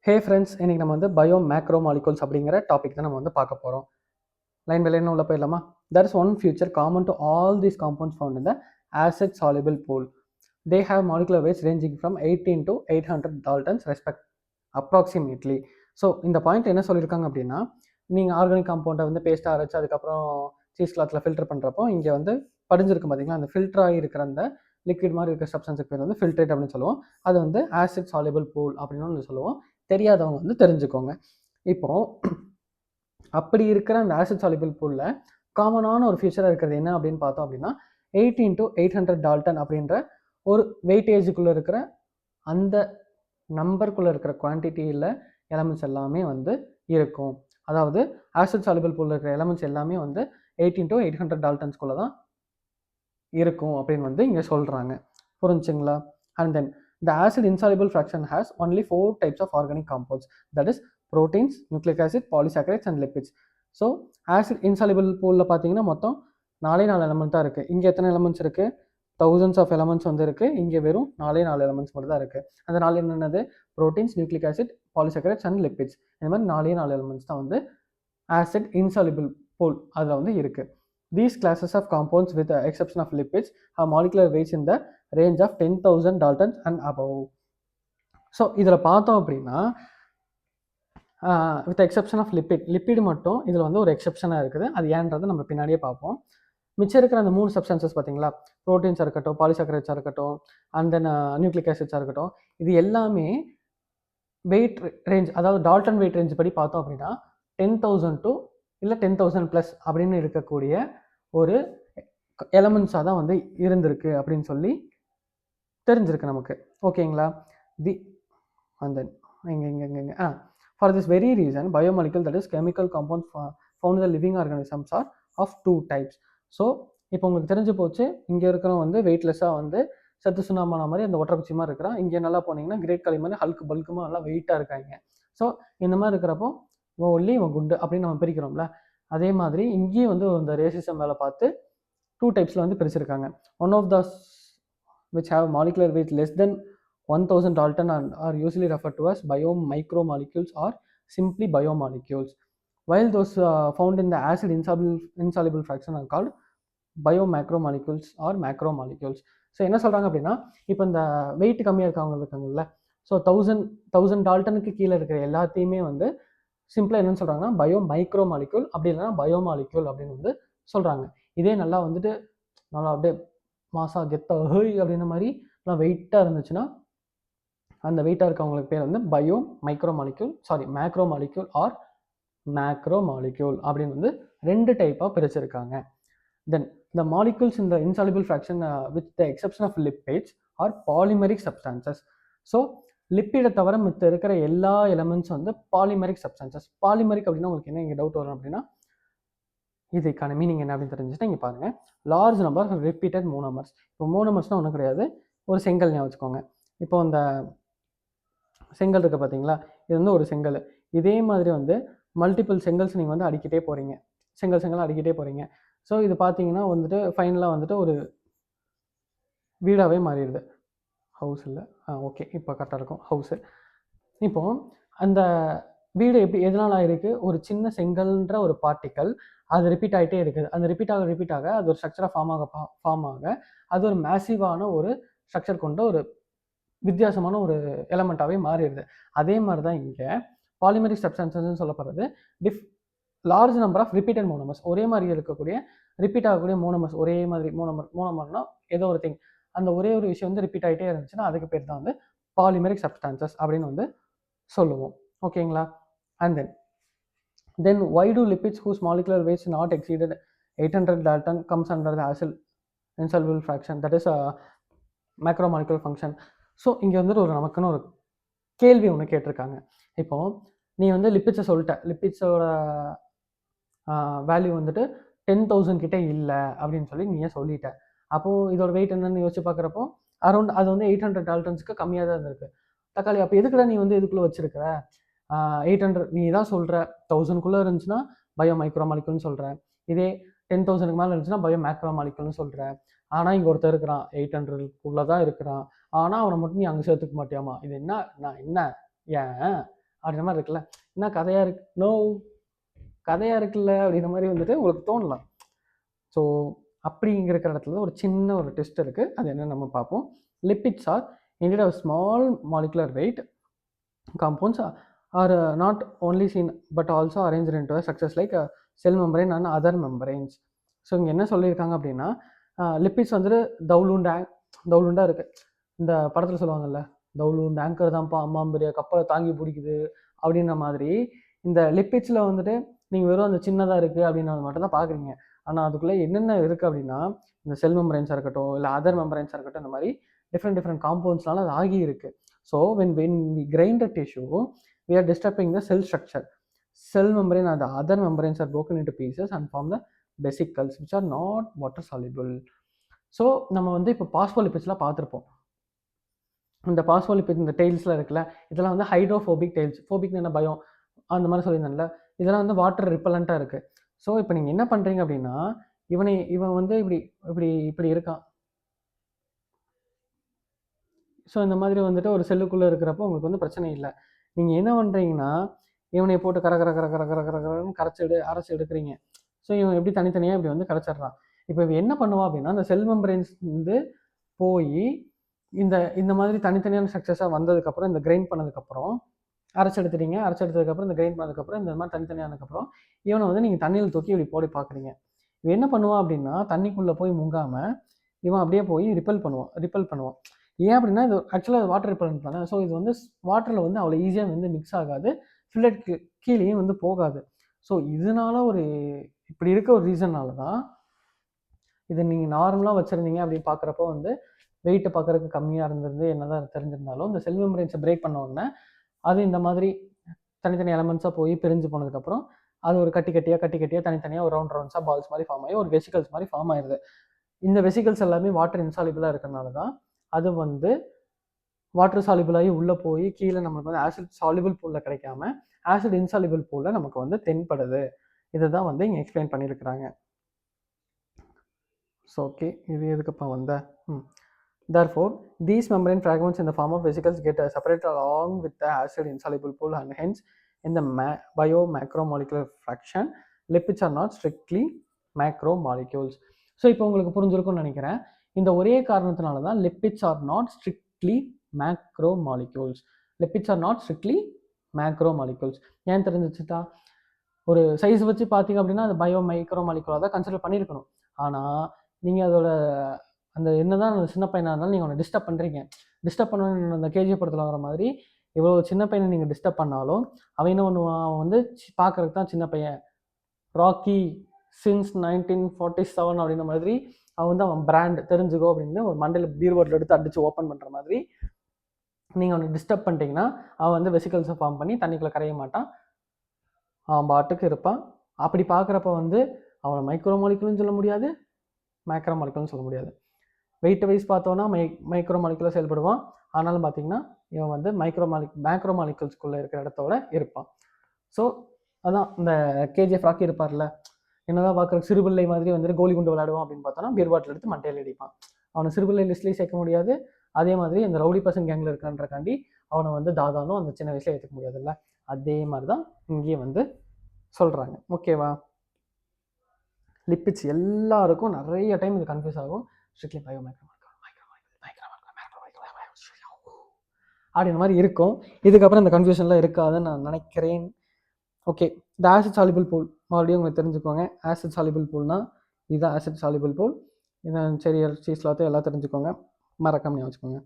Hey friends, இன்னைக்கு நம்ம வந்து பயோ மேக்ரோ மாலிகூல்ஸ் அப்படிங்கிற டாபிக் தான் நம்ம வந்து பார்க்க போகிறோம். லைன் பை லைன் உள்ள போயிடலாமா? There is one feature common to all these compounds found in the acid soluble pool. They have molecular weights ranging from 18 to 800 Daltons approximately. So இந்த point என்ன சொல்லியிருக்காங்க அப்படின்னா, நீங்கள் ஆர்கானிக் காம்பவுண்டை வந்து பேஸ்ட்டாக அரைச்சி அதுக்கப்புறம் சீஸ் கிளாத்தில் ஃபில்டர் பண்ணுறப்போ இங்கே வந்து படிஞ்சிருக்கு பார்த்தீங்களா, அந்த ஃபில்டர் ஆகி இருக்கிற அந்த லிக்விட் மாதிரி இருக்கிற சப்ஸ்டன்ஸுக்கு பேர் வந்து ஃபில்ட்ரேட் அப்படின்னு சொல்லுவோம். அது வந்து ஆசிட் சாலிபிள் பூல் அப்படின்னு ஒன்று சொல்லுவோம். தெரியாதவங்க வந்து தெரிஞ்சுக்கோங்க. இப்போ அப்படி இருக்கிற அந்த ஆசிட் சாலிபிள் பூலில் காமனான ஒரு ஃபீச்சராக இருக்கிறது என்ன அப்படின்னு பார்த்தோம் அப்படின்னா, 18 to 800 டால்டன் அப்படின்ற ஒரு வெயிட்டேஜுக்குள்ளே இருக்கிற அந்த நம்பருக்குள்ளே இருக்கிற குவான்டிட்டியில் எலமெண்ட்ஸ் எல்லாமே வந்து இருக்கும். அதாவது ஆசிட் சாலிபிள் பூலில் இருக்கிற எலமெண்ட்ஸ் எல்லாமே வந்து 18 to 800 டால்டன்ஸ்குள்ளே தான் இருக்கும் அப்படின்னு வந்து இங்கே சொல்கிறாங்க. புரிஞ்சுங்களா? And then the acid insoluble fraction has only 4 types of organic compounds, that is proteins, nucleic acid, polysaccharides and lipids. So acid insoluble பூலில் பார்த்தீங்கன்னா மொத்தம் 4 எலமெண்ட் தான் இருக்குது. இங்கே எத்தனை எலமெண்ட்ஸ் இருக்குது? thousands ஆஃப் எலமெண்ட்ஸ் வந்து இருக்குது. இங்கே வெறும் 4 எலமெண்ட்ஸ் மட்டும் தான் இருக்குது. அந்த 4 என்னென்னது? Proteins, nucleic acid, polysaccharides and lipids. இந்த மாதிரி 4 எலமெண்ட்ஸ் தான் வந்து ஆசிட் இன்சாலிபிள் பூல் அதில் வந்து இருக்குது. These classes of compounds, with the exception of lipids, have molecular weights in the range of 10,000 Daltons and above. So இதில் பார்த்தோம் அப்படின்னா, வித் எக்ஸப்ஷன் ஆஃப் லிப்பிட் மட்டும் இதில் வந்து ஒரு எக்ஸப்ஷனாக இருக்குது. அது ஏன்றதை நம்ம பின்னாடியே பார்ப்போம். மிச்சம் இருக்கிற அந்த 3 சப்ஸ்டன்சஸ் பார்த்தீங்களா, ப்ரோட்டீன்ஸாக இருக்கட்டும், பாலிசாக்கரைட்ஸாக இருக்கட்டும், அண்ட் தென் நியூக்ளிக் ஆசிட்ஸாக இருக்கட்டும், இது எல்லாமே வெயிட் ரேஞ்ச், அதாவது டால்டன் வெயிட் ரேஞ்ச் படி பார்த்தோம் அப்படின்னா 10,000 to இல்லை 10,000+ அப்படின்னு இருக்கக்கூடிய ஒரு எலமெண்ட்ஸாக தான் வந்து இருந்திருக்கு அப்படின்னு சொல்லி தெரிஞ்சிருக்கு நமக்கு. ஓகேங்களா? அண்ட் தென் இங்கே for this very reason biomolecule, that is chemical compound found in the living organisms are of 2 types. So இப்போ உங்களுக்கு தெரிஞ்சு போச்சு, இங்கே இருக்கிறவங்க வந்து வெயிட்லெஸ்ஸாக வந்து சத்து சுண்ணாமான மாதிரி அந்த ஒற்றைக்குச்சி மாதிரி இருக்கிறான். இங்கே நல்லா போனீங்கன்னா கிரேட் களி மாதிரி ஹல்க் பல்குமாக நல்லா வெயிட்டாக இருக்காங்க. ஸோ இந்த மாதிரி இருக்கிறப்போ இவன் ஒல்லி இவன் குண்டு அப்படின்னு நம்ம பிரிக்கிறோம்ல, அதே மாதிரி இங்கேயும் வந்து இந்த ரேசிசம் வேலை பார்த்து 2 typesல வந்து பிரிச்சிருக்காங்க. One of the which have molecular weight less than 1000 Dalton are usually referred to as biomicromolecules or simply biomolecules, while those found in the acid insoluble fraction are called biomacromolecules or macromolecules. So என்ன சொல்கிறாங்க அப்படின்னா, இப்போ இந்த wait கம்மியாக இருக்கவங்க இருக்காங்கல்ல, so 1000 டால்டனுக்கு கீழே இருக்கிற எல்லாத்தையுமே வந்து சிம்பிளாக என்னன்னு சொல்கிறாங்கன்னா பயோமைக்ரோமாலிக்யூல், அப்படி இல்லைன்னா பயோமாலிக்யூல் அப்படின்னு வந்து சொல்கிறாங்க. இதே நல்லா வந்துட்டு நல்லா அப்படியே மாசா கெத்தா ஹோய் அப்படின்ற மாதிரி நல்லா வெயிட்டாக இருந்துச்சுன்னா அந்த வெயிட்டாக இருக்கவங்களுக்கு பேர் வந்து பயோ மைக்ரோமாலிக்யூல், மேக்ரோமாலிக்யூல் ஆர் மேக்ரோமாலிக்யூல் அப்படின்னு வந்து 2 டைப்பாக பிரிச்சிருக்காங்க. தென் the molecules in the insoluble fraction with the exception of lipids are polymeric substances. So லிப்பிடை தவிர மித்த இருக்கிற எல்லா எலமெண்ட்ஸ் வந்து பாலிமெரிக் சப்ஸ்டன்சஸ். பாலிமெரிக் அப்படின்னா உங்களுக்கு என்ன இங்கே டவுட் வரும் அப்படின்னா, இதுக்கான மீனிங் என்ன அப்படின்னு தெரிஞ்சுட்டு இங்கே பாருங்கள், large number of repeated monomers. இப்போ மோனோமர்ஸ்னால் ஒன்றும் கிடையாது, ஒரு செங்கல் ஞாபகம் வச்சுக்கோங்க. இப்போ இந்த செங்கல் இருக்குது பார்த்தீங்களா, இது வந்து ஒரு செங்கல். இதே மாதிரி வந்து மல்டிபிள் செங்கல்ஸ் நீங்கள் வந்து அடிக்கிட்டே போகிறீங்க, செங்கல் அடிக்கிட்டே போகிறீங்க. ஸோ இது பார்த்தீங்கன்னா வந்துட்டு ஃபைனலாக வந்துட்டு ஒரு வீடாகவே மாறிடுது. ஹவுஸ் இல்லை, ஓகே இப்போ கரெக்டாக இருக்கும் ஹவுஸு. இப்போது அந்த வீடு எதனால் ஆகிருக்கு? ஒரு சின்ன செங்கல்ன்ற ஒரு பார்ட்டிக்கல் அது ரிப்பீட் ஆகிட்டே இருக்குது. அந்த ரிப்பீட் ஆக அது ஒரு ஸ்ட்ரக்சராக ஃபார்ம் ஆக அது ஒரு மேசிவான ஒரு ஸ்ட்ரக்சர் கொண்ட ஒரு வித்தியாசமான ஒரு எலமெண்ட்டாகவே மாறிடுது. அதே மாதிரி தான் இங்கே பாலிமெரிக் சப்ஸ்டன்சஸ்ன்னு சொல்லப்படுறது large number of repeated monomers, ஒரே மாதிரி இருக்கக்கூடிய ரிப்பீட் ஆகக்கூடிய மோனோமர்ஸ், ஒரே மாதிரி மோனோமர்னா ஏதோ ஒரு திங், அந்த ஒரே ஒரு விஷயம் வந்து ரிப்பீட் ஆகிட்டே இருந்துச்சுன்னா அதுக்கு பேர் தான் வந்து பாலிமெரிக் சப்ஸ்டன்சஸ் அப்படின்னு வந்து சொல்லுவோம். ஓகேங்களா? And then why do lipids whose molecular weights not exceeded 800 Dalton comes under the acid insoluble fraction, that is a macromolecular function. So இங்கே வந்துட்டு நமக்குன்னு ஒரு கேள்வி ஒன்று கேட்டிருக்காங்க. இப்போ நீ வந்து லிப்பிட்ஸை சொல்லிட்ட, லிப்பிட்ஸோட வேல்யூ வந்துட்டு 10,000 கிட்டே இல்லை அப்படின்னு சொல்லி நீ சொல்லிட்ட. அப்போது இதோட வெயிட் என்னன்னு யோசிச்சு பார்க்குறப்போ அரௌண்ட் அது வந்து 800 டால்டன்ஸ்க்கு கம்மியாக தான் இருந்திருக்கு. தக்காளி அப்போ எதுக்குடா நீ வந்து இதுக்குள்ளே வச்சிருக்கிற? 800 நீ தான் சொல்கிற, 1000க்குள்ளே இருந்துச்சுன்னா பயோ மைக்ரோமாலிக்யூல்னு சொல்கிற, இதே 10,000க்கு மேலே இருந்துச்சுன்னா பயோ மேக்ரோமாலிக்யூல்னு சொல்கிற. ஆனால் இங்கே ஒருத்தர் இருக்கிறான் 800க்குள்ளே தான் இருக்கிறான், ஆனால் அவனை மட்டும் நீ அங்கே சேர்த்துக்க மாட்டியாமா? இது என்ன, நான் என்ன ஏன் அப்படின்ற மாதிரி இருக்குல்ல, என்ன கதையாக இருக்கு, நோ கதையாக இருக்குல்ல அப்படின்ற மாதிரி வந்துட்டு உங்களுக்கு தோணலாம். ஸோ அப்படிங்கிற இடத்துல ஒரு சின்ன ஒரு டெஸ்ட் இருக்குது, அது என்னன்னு நம்ம பார்ப்போம். Lipids are indeed a small molecular weight compounds are not only seen but also arranged into a structures like a cell membrane and other membranes. So இங்கே என்ன சொல்லியிருக்காங்க அப்படின்னா, லிப்பிட்ஸ் வந்துட்டு தவுலுண்டாக இருக்குது. இந்த படத்தில் சொல்லுவாங்கல்ல, தவுலுண்டு ஆங்கர் தான்ப்பா அம்மா பெரிய கப்பலை தாங்கி பிடிக்குது அப்படின்ற மாதிரி, இந்த லிப்பிட்ஸில் வந்துட்டு நீங்கள் வெறும் அந்த சின்னதாக இருக்குது அப்படின்றது மட்டும் தான் பார்க்குறீங்க. ஆனால் அதுக்குள்ளே என்னென்ன இருக்குது அப்படின்னா, இந்த செல் மெம்பரைன்ஸாக இருக்கட்டும், இல்லை அதர் மெம்பரைன்ஸாக இருக்கட்டும், இந்த மாதிரி டிஃப்ரெண்ட் காம்பவுண்ட்ஸ்னால அது ஆகி இருக்குது. So when we grind the tissue, we are disturbing the cell structure. Cell membrane and the other membranes are broken into pieces and form the vesicles which are not water soluble. So நம்ம வந்து இப்போ பாஸ்போலிபிட்ஸ்லாம் பார்த்துருப்போம். இந்த phospholipid இந்த டெய்ல்ஸ்லாம் இருக்குல்ல, இதெல்லாம் வந்து hydrophobic tails. ஃபோபிக்னு என்ன பயம், அந்த மாதிரி சொல்லியிருந்தேன்ல, இதெல்லாம் வந்து வாட்டர் ரிப்பலண்ட்டாக இருக்குது. ஸோ இப்போ நீங்கள் என்ன பண்ணுறீங்க அப்படின்னா, இவன் வந்து இப்படி இப்படி இப்படி இருக்கான். ஸோ இந்த மாதிரி வந்துட்டு ஒரு செல்லுக்குள்ளே இருக்கிறப்போ உங்களுக்கு வந்து பிரச்சனை இல்லை. நீங்கள் என்ன பண்ணுறீங்கன்னா, இவனை போட்டு கரன்னு அரைச்சி எடுக்கிறீங்க. ஸோ இவன் எப்படி தனித்தனியாக இப்படி வந்து கரைச்சிட்றான். இப்போ இவன் என்ன பண்ணுவான் அப்படின்னா, அந்த செல் மெம்பரைன்ஸ் வந்து போய் இந்த மாதிரி தனித்தனியான ஸ்ட்ரக்சர்ஸாக வந்ததுக்கப்புறம், இந்த கிரைண்ட் பண்ணதுக்கப்புறம் அரைச்சி எடுத்ததுக்கப்புறம் இந்த கிரைண்ட் பண்ணதுக்கப்புறம் இந்த மாதிரி தனித்தனியானதுக்கப்புறம் இவனை வந்து நீங்கள் தண்ணியில் தூக்கி இப்படி போய் பார்க்குறீங்க. இவன் என்ன பண்ணுவான் அப்படின்னா, தண்ணிக்குள்ளே போய் முங்காமல் இவன் அப்படியே போய் ரிப்பல் பண்ணுவான். ஏன் அப்படின்னா, இது ஆக்சுவலாக வாட்டர் ரிப்பலண்ட் தானே. ஸோ இது வந்து வாட்டரில் வந்து அவ்வளோ ஈஸியாக வந்து மிக்ஸ் ஆகாது, ஃபில்லட்க்கு கீழேயும் வந்து போகாது. ஸோ இதனால இப்படி இருக்க ஒரு ரீசன்னால தான் இதை நீங்கள் நார்மலாக வச்சுருந்தீங்க அப்படின்னு பார்க்குறப்போ வந்து வெயிட்டை பார்க்குறதுக்கு கம்மியாக இருந்திருந்து என்னதான் தெரிஞ்சிருந்தாலும், இந்த செல் மெம்பரைன்ஸை பிரேக் பண்ண உடனே அது இந்த மாதிரி தனித்தனி எலமெண்ட்ஸாக போய் பிரிஞ்சு போனதுக்கப்புறம் அது ஒரு கட்டியாக தனித்தனியாக ஒரு ரவுண்ட்ஸாக பால்ஸ் மாதிரி ஃபார்ம் ஆகி ஒரு வெசிகல்ஸ் மாதிரி ஃபார்ம் ஆயிடுது. இந்த வெசிகல்ஸ் எல்லாமே வாட்டர் இன்சாலிபிளாக இருக்கிறனால தான் அது வந்து வாட்டர் சாலிபிள் ஆகி உள்ளே போய் கீழே நமக்கு வந்து ஆசிட் சாலிபிள் பூலில் கிடைக்காம ஆசிட் இன்சாலிபிள் பூலில் நமக்கு வந்து தென்படுது. இதை தான் வந்து இங்கே எக்ஸ்பிளைன் பண்ணியிருக்கிறாங்க. ஸோ ஓகே, இது எதுக்குப்பா வந்த Therefore, these membrane fragments in the form of vesicles get separated along with the acid insoluble pool, and hence in the bio-macromolecular fraction, lipids are not strictly macromolecules. So இப்போ உங்களுக்கு புரிஞ்சிருக்கும்னு நினைக்கிறேன். இந்த ஒரே காரணத்தினால தான் lipids are not strictly macromolecules. Lipids are not strictly macromolecules. ஏன் தெரிஞ்சிச்சுட்டா, ஒரு சைஸ் வச்சு பார்த்தீங்க அப்படின்னா அது பயோ மைக்ரோ மாலிகுலாக தான் கன்சிடர் பண்ணியிருக்கணும். ஆனால் நீங்கள் அதோட அந்த என்னதான் அந்த சின்ன பையனாக இருந்தாலும் நீங்கள் அவனை டிஸ்டர்ப் பண்ணுறீங்க. டிஸ்டர்ப் பண்ண அந்த கேஜி படத்தில் வர மாதிரி இவ்வளோ சின்ன பையனை நீங்கள் டிஸ்டர்ப் பண்ணாலும் அவன் என்ன பண்ணுவான், அவன் வந்து பார்க்குறதுக்கு தான் சின்ன பையன். ராக்கி சின்ஸ் 1947 அப்படின்ற மாதிரி அவன் வந்து அவன் பிராண்ட் தெரிஞ்சுக்கோ அப்படின்னு ஒரு மண்டையில் பீர் பாட்டில் எடுத்து அடித்து ஓப்பன் பண்ணுற மாதிரி நீங்கள் அவனை டிஸ்டர்ப் பண்ணிட்டீங்கன்னா அவன் வந்து வெசிகல்ஸை ஃபார்ம் பண்ணி தண்ணிக்குள்ளே கரைய மாட்டான், அவன் பாட்டுக்கு இருப்பான். அப்படி பார்க்குறப்ப வந்து அவனை மைக்ரோ மாலிகுல்னு சொல்ல முடியாது, மேக்ரோ மாலிகுல்னு சொல்ல முடியாது. வெயிட் வைஸ் பார்த்தோன்னா மைக்ரோ மாலிகுலாக செயல்படுவான். ஆனாலும் பார்த்தீங்கன்னா இவன் வந்து மேக்ரோ மாலிகுல்ஸ்குள்ளே இருக்கிற இடத்தோட இருப்பான். ஸோ அதான் இந்த கேஜிஎஃப் ராக்கி இருப்பார்ல, என்னதான் பார்க்குற சிறுபிள்ளை மாதிரி வந்துட்டு கோலி குண்டு விளையாடுவான் அப்படின்னு பார்த்தோன்னா பீர் பாட்டில் எடுத்து மண்டையில் அடிப்பான். அவனை சிறுபிள்ளை லிஸ்ட்லேயும் சேர்க்க முடியாது. அதே மாதிரி இந்த ரவுடி பர்சன் கேங்கில் இருக்கான்றக்காண்டி அவனை வந்து தாதானும் அந்த சின்ன வயசில் ஏற்றுக்க முடியாதுல்ல. அதே மாதிரி தான் இங்கேயும் வந்து சொல்கிறாங்க. ஓகேவா? லிப்பிட்ஸ் எல்லாருக்கும் நிறைய டைம் இது கன்ஃபியூஸ் ஆகும். ஸ்ட்ரிக்ட்லி பயோ அப்படின்ற மாதிரி இருக்கும். இதுக்கப்புறம் இந்த கன்ஃபியூஷன்லாம் இருக்காதுன்னு நான் நினைக்கிறேன். ஓகே, இந்த ஆசிட் சாலிபிள் பூல் மறுபடியும் உங்களுக்கு தெரிஞ்சுக்கோங்க. ஆசிட் சாலிபிள் பூல்னா இதுதான் ஆசிட் சாலிபிள் பூல். இதான் சரி சீஸ்லாத்தையும் எல்லாம் தெரிஞ்சுக்கோங்க, மறக்காம வச்சுக்கோங்க.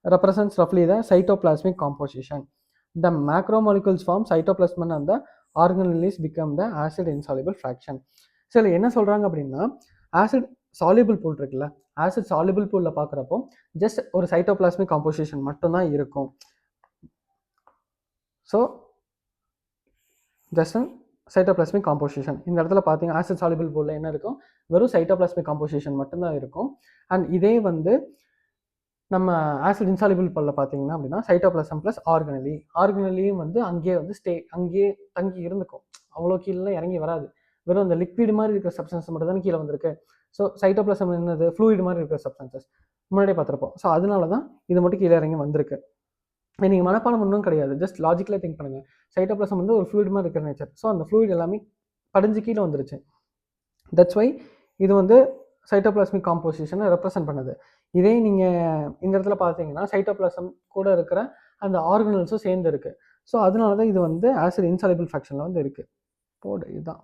ரெப்ரசன்ட்ஸ் ரஃப்லி the cytoplasmic composition. The macromolecules form cytoplasm and the organelles become the acid insoluble fraction. சரி, என்ன சொல்கிறாங்க அப்படின்னா, ஆசிட் சாலிபிள் பூல் இருக்குல்ல, ஆசிட் சாலிபிள் பூலில் பார்க்குறப்போ ஜஸ்ட் ஒரு சைட்டோபிளாஸ்மிக் காம்போசிஷன் மட்டும்தான் இருக்கும். ஸோ ஜஸ்ட் சைட்டோபிளாஸ்மிக் காம்போசிஷன் இந்த இடத்துல பார்த்தீங்க, ஆசிட் சாலிபிள் பூலில் என்ன இருக்கும், வெறும் சைட்டோபிளாஸ்மிக் காம்போசிஷன் மட்டும்தான் இருக்கும். அண்ட் இதே வந்து நம்ம ஆசிட் இன்சாலிபிள் பூலில் பார்த்தீங்கன்னா அப்படின்னா சைட்டோபிளாசம் ப்ளஸ் ஆர்கனலியும் வந்து அங்கேயே தங்கி இருந்துக்கும். அவ்வளோ கீழே இறங்கி வராது. வெறும் அந்த லிக்விட் மாதிரி இருக்கிற சப்ஸ்டன்ஸ் மட்டும் தான் கீழே வந்திருக்கு. ஸோ சைட்டோபிளாசம் என்னது, ஃப்ளூயிட் மாதிரி இருக்கிற சப்ஸ்டன்சஸ் முன்னாடியே பார்த்துருப்போம். ஸோ அதனால தான் இது மட்டும் கீழே இறங்கி வந்திருக்கு. நீங்கள் மனப்பாடம் ஒன்றும் கிடையாது, ஜஸ்ட் லாஜிக்கலாக திங்க் பண்ணுங்கள். சைட்டோபிளாசம் வந்து ஒரு ஃப்ளூயிட் மாதிரி இருக்கிற நேச்சர். ஸோ அந்த ஃப்ளூயிட் எல்லாமே படிஞ்சு கீழே வந்துருச்சு. தட்ஸ் வை இது வந்து சைட்டோபிளாஸ்மிக் காம்போசிஷனை ரெப்ரசென்ட் பண்ணுது. இதே நீங்கள் இந்த இடத்துல பார்த்தீங்கன்னா சைட்டோபிளாசம் கூட இருக்கிற அந்த ஆர்கனல்ஸும் சேர்ந்து இருக்குது. ஸோ அதனால தான் இது வந்து ஆசிட் இன்சாலிபிள் ஃப்ராக்ஷனில் வந்து இருக்குது. போடு, இதுதான்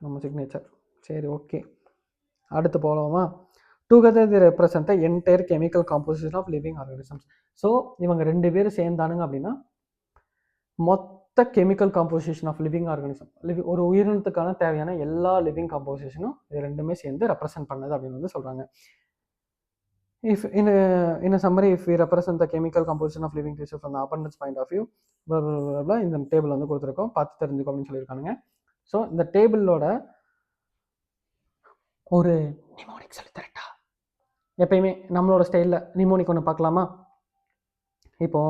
நம்ம சிக்னேச்சர். சரி, ஓகே, அடுத்து போகலாமா? Together the represent the entire chemical composition of living organisms. So இவங்க 2 பேரும் சேர்ந்தானுங்க அப்படின்னா மொத்த chemical composition of living organism, ஒரு உயிரினத்துக்கான தேவையான எல்லா லிவிங் காம்போசிஷனும் இது ரெண்டுமே சேர்ந்து ரெப்ரசென்ட் பண்ணுது அப்படின்னு வந்து சொல்கிறாங்க. If in a summary, if we represent the chemical composition of living tissue from the abundance point of view, இந்த டேபிள் வந்து கொடுத்துருக்கோம், பார்த்து தெரிஞ்சுக்கோ அப்படின்னு சொல்லியிருக்கானுங்க. ஸோ இந்த டேபிளோட ஒரு நிமோனிக் சொல்லி தரட்டா? எப்பயுமே நம்மளோட ஸ்டைலில் நிமோனிக் ஒன்று பார்க்கலாமா? இப்போ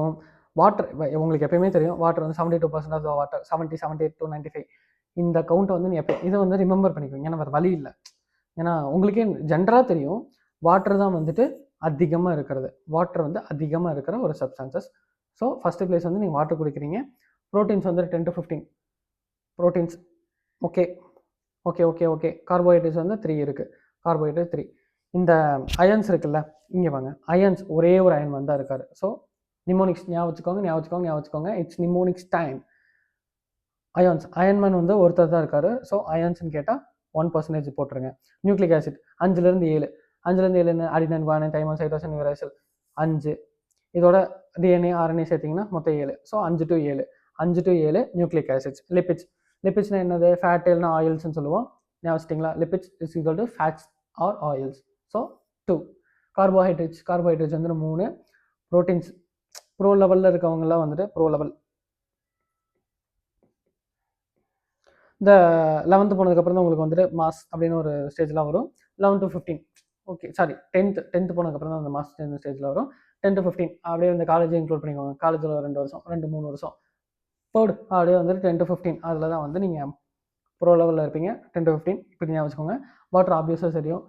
வாட்டர் உங்களுக்கு எப்பயுமே தெரியும், வாட்டர் வந்து 72% ஆஃப் த வாட்டர், 70, 78 to 95 இந்த கவுண்ட்டை வந்து நீ இதை வந்து ரிமெம்பர் பண்ணிக்கோங்க. ஏன்னா வேறு வழி இல்லை. ஏன்னா உங்களுக்கே ஜென்ரலாக தெரியும் வாட்டர் தான் வந்துட்டு அதிகமாக இருக்கிறது. வாட்டர் வந்து அதிகமாக இருக்கிற ஒரு சப்ஸ்டான்சஸ். ஸோ ஃபஸ்ட்டு பிளேஸ் வந்து நீங்கள் வாட்டர் குடிக்கிறீங்க. ப்ரோட்டீன்ஸ் வந்து 10 to 15 proteins. Okay okay okay okay carbohydrates வந்து 3 இருக்குது. கார்போஹைட்ரேட் 3. இந்த அயன்ஸ் இருக்குல்ல, இங்கே வாங்க, அயன்ஸ் ஒரே ஒரு அயன் வந்தால் இருக்காரு. ஸோ நிமோனிக்ஸ் ஞாபகம் வச்சுக்கோங்க. It's mnemonics time. Ions, Iron Man வந்து ஒருத்தர் தான் இருக்காரு. ஸோ அயான்ஸ்ன்னு கேட்டால் 1% போட்டுருங்க. நியூக்ளிக் ஆசிட் 5லேருந்து 7, 5லேருந்து 7 adenine, guanine, thymine, cytosine, uracil 5. இதோட டிஎன்ஏ ஆர்என்ஏ சேர்த்திங்கன்னா மொத்தம் 7. So 5 to 7, 5 to 7 nucleic acids. லிப்பிட்ஸ்னா என்னது? ஃபேட் இல்லைனா ஆயில்ஸ்ன்னு சொல்லுவோம். ஞாபகம் lipids is equal to fats or oils. So 2. Carbohydrates வந்து 3. ப்ரோட்டீன்ஸ் ப்ரோ லெவலில் இருக்கவங்கலாம் வந்துட்டு ப்ரோ லெவல். இந்த 11th போனதுக்கப்புறம் தான் உங்களுக்கு வந்துட்டு மாஸ் அப்படின்னு ஒரு ஸ்டேஜ்லாம் வரும். 11 to 15, ஓகே சாரி 10th போனதுக்கப்புறம் தான் அந்த மாஸ் ஸ்டேஜில் வரும். 10 to 15 அப்படியே இந்த காலேஜ் இன்க்ளூட் பண்ணிக்கோங்க. காலேஜில் 2 வருஷம், 3 வருஷம். தேர்ட் அப்படியே வந்துட்டு 10 to 15 அதில் தான் வந்து நீங்கள் ப்ரோ லெவலில் இருப்பீங்க. 10 to 15 இப்படி ஞாபகம் வச்சுக்கோங்க. வாட்டர் ஆப்வியஸாக தெரியும்,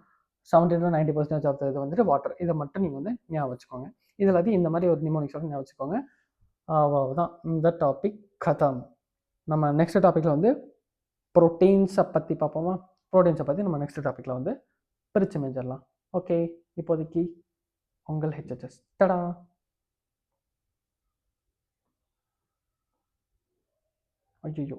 70 to 90% ஆஃப் இது வந்துட்டு வாட்டர். இதை மட்டும் நீங்கள் வந்து ஞாபகம் வச்சுக்கோங்க. இது எல்லாத்தையும் இந்த மாதிரி ஒரு நிமோனிக்ஸோட ஞாபகம் வச்சுக்கோங்க. அவ்வளவுதான், இந்த டாபிக் கதம். நம்ம நெக்ஸ்ட் டாப்பிக்கில் வந்து ப்ரோட்டீன்ஸை பற்றி பார்ப்போமா? ப்ரோட்டீன்ஸை பற்றி நம்ம நெக்ஸ்ட் டாப்பிக்கில் வந்து பிரித்து மேஞ்சிடலாம். ஓகே, இப்போதைக்கு உங்கள் ஹெச்எச்எஸ் டடா. ஐயோ